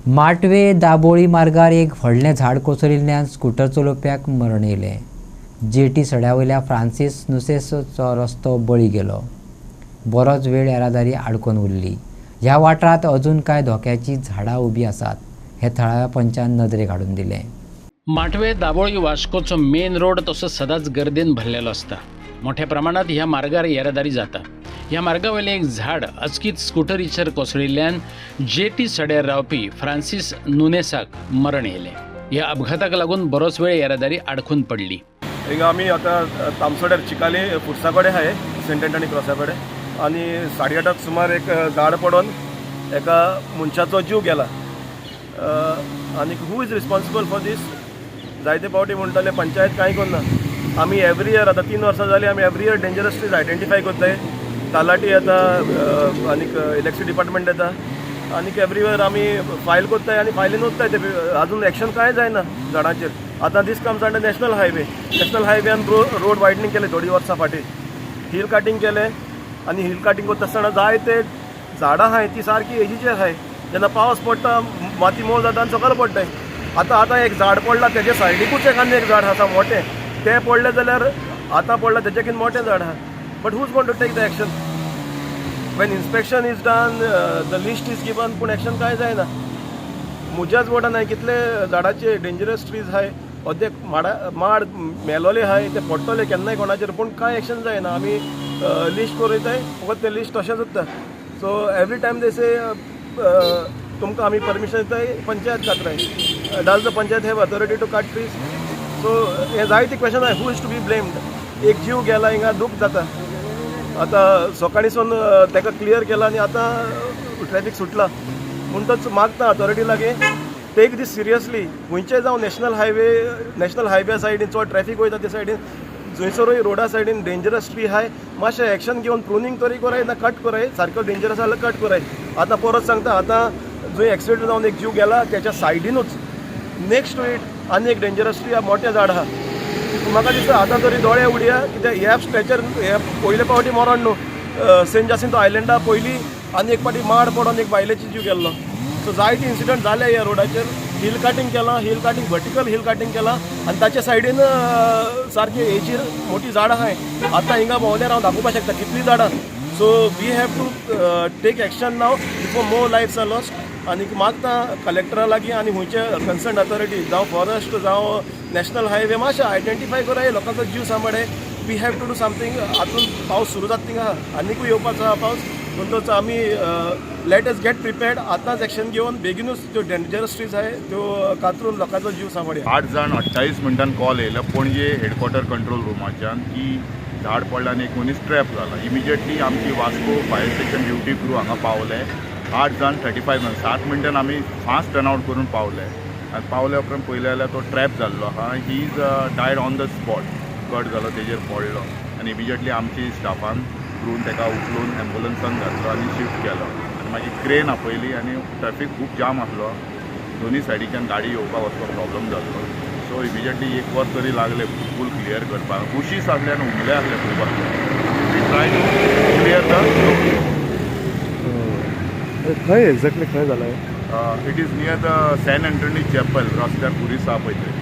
माटवे दाबोळी मार्गार एक व्हडलें झाड कोसळिल्ल्यान स्कूटर चलोवप्याक मरण येयलें. जेटी सड्यावयल्या फ्रांसीस नुसेसचो रस्तो बळी गेलो. बरोच वेळ येरादारी आडकोन उरली. ह्या वाठारांत अजून कांय धोक्याची झाडां उबीं आसात हे थळाव्या पंचान नदरेक हाडून दिलें. माटवे दाबोळी वास्कोचो मेन रोड तसो सदांच गर्देन भरलेलो आसता. मोठ्या प्रमाणात ह्या मार्गार येरादारी जाता. ह्या मार्गावयलें एक झाड अचकीत स्कूटरीचेर कोसळिल्ल्यान जेटी सड्यार रावपी फ्रांसीस नुनेसाक मरण येयलें. ह्या अपघाताक लागून बरोच वेळ येरादारी आडखून पडली. हिंगा आमी आतां तामसोड्यार चिकाली फुडसा कडेन आहाय सेंट एंटनी क्रॉसा कडेन आनी 8:30 सुमार एक झाड पडोन एका मनशाचो जीव गेला. आनी हू इज रिस्पॉन्सिबल फॉर दीस जायते फावटी म्हणटाले पंचायत कांय करना. आमी एवरी इयर आतां 3 वर्सां जालीं आमी every year dangerous trees identify करताय. तलाटी येता आनीक इलेक्ट्रिसिटी डिपार्टमेंट येता आनीक एवरी इयर आमी फायल करताय आनी फायलीन वताय ते आजून एक्शन कांय जायना झाडांचेर. आतां दीस कम्स अंडर नॅशनल हायवेन रोड वायडनींग केले थोडी वर्सां फाटीं. हिल काटींग केलें आनी हिल काटींग करता आसतना जायते झाडां आहाय ती सारकी एजीचेर आहाय. जेन्ना पावस पडटा माती मोव जाता आनी सकयल पडटाय. आतां एक झाड पडला तेजे सायडीकूच आनी एक झाड आसा मोटें तें पडलें जाल्यार आतां पडला तेजेकीन मोटें झाड आहा. But who's going to take the action when inspection is done the list is given पूण एक्शन कांय जायना. म्हज्याच वॉर्डान हांवें कितले झाडाचे डेंजरस ट्रीज आहाय अर्देक माड मेलोले आहाय ते पडटले केन्नाय कोणाचेर पूण कांय एक्शन जायना. आमी लिस्ट करयताय फकत ते लिस्ट तशेंच उरता. So every time they say तुमकां आमी परमिशन दिताय पंचायत कातराय does the panchayat have authority to cut trees. So हे जायती क्वेश्चन आहाय who is to be blamed. एक जीव गेला हिंगा दूख जाता. आतां सकाळीसून ताका क्लियर केला आनी आतां ट्रॅफिक सुटला म्हणटच मागता अथॉरिटी लागीं टेक दीस सिरियसली. खंयचेय जावं नॅशनल हायवे सायडीन चड ट्रॅफिक वयता ते सायडीन जंयसरूय रोडा सायडीन डेंजरस ट्री आहाय मातशें एक्शन घेवन प्रुनींग तरी कराय ना कट कराय. सारको डेंजरस जाल्यार कट कराय. आतां परत सांगता आतां जंय एक्सिडेंट जावन एक जीव गेला तेच्या सायडीनूच नेक्स्ट टू इट आनी एक डेंजरस ट्री मोटें झाड आहा. म्हाका दिसता आतां तरी दोळे उडया कित्याक ह्या स्ट्रेचर हे पयले फावटी मरण न्हू. सेंट जासिंतो आयलँडा पयलीं आनी एक फावटी माड पडोन एक बायलेची जीव गेल्लो. सो जायते इन्सिडंट जाले ह्या रोडाचेर. हिल काटींग केलां वर्टिकल हिल काटींग केलां आनी ताच्या सायडीन सारकी हेचीर मोठी झाड आहाय. आतां हिंगा भोंवल्यार हांव दाखोवपाक शकता कितलीं झाडां. So we have to take action now before more lives are lost. आनी मागता कलेक्टरा लागीं आनी खंयचे कन्सर्न अथॉरिटी जावं फॉरेस्ट जावं नॅशनल हायवे मातशें आयडेंटिफाय कराय लोकांचो जीव सांबाळे. We have to do something. आतां पावस सुरू जाता थिंगा आनीकूय येवपाचो आहा पावस म्हणटच आमी लेट अस गेट प्रिपेर्ड. आतांच एक्शन घेवन बेगीनूच ज्यो डेंजरस ट्रीज आहाय त्यो कातरून लोकांचो जीव सांबाळया. 8 जाण 28 मिनटान कॉल येयला पणजे हेडक्वॉर्टर कंट्रोल रूमाच्यान की झाड पडला आनी एक मनीस ट्रॅप जाला. इमिजिएटली आमची Vasco fire station duty crew हांगा पावले. 8 जाण 35 मिनट 7 मिनटान आमी फास्ट टर्न आउट करून पावले. आनी पावल्या उपरांत पयलें जाल्यार तो ट्रॅप जाल्लो आहा. He is died on the spot. Cut जालो तेजेर पडलो आनी इमिजिएटली आमची स्टाफान क्रून ताका उखलून एम्बुलन्सान घातलो आनी शिफ्ट केलो. आनी मागीर क्रेन आपयली आनी ट्रॅफीक खूब जाम आसलो. दोनी सायडीच्यान गाडी येवपाक वचपाक प्रॉब्लम जाल्लो. सो इमिजिएटली 1 वर तरी लागले फूल क्लियर करपाक. बुशीस आसले आनी उमले आसले खूब आसले. We try to clear the road. खंय एक्झॅक्टली खंय जाला? It is near the saint Antony chapel रस्त्यार पुरीस आहा पळय थंय.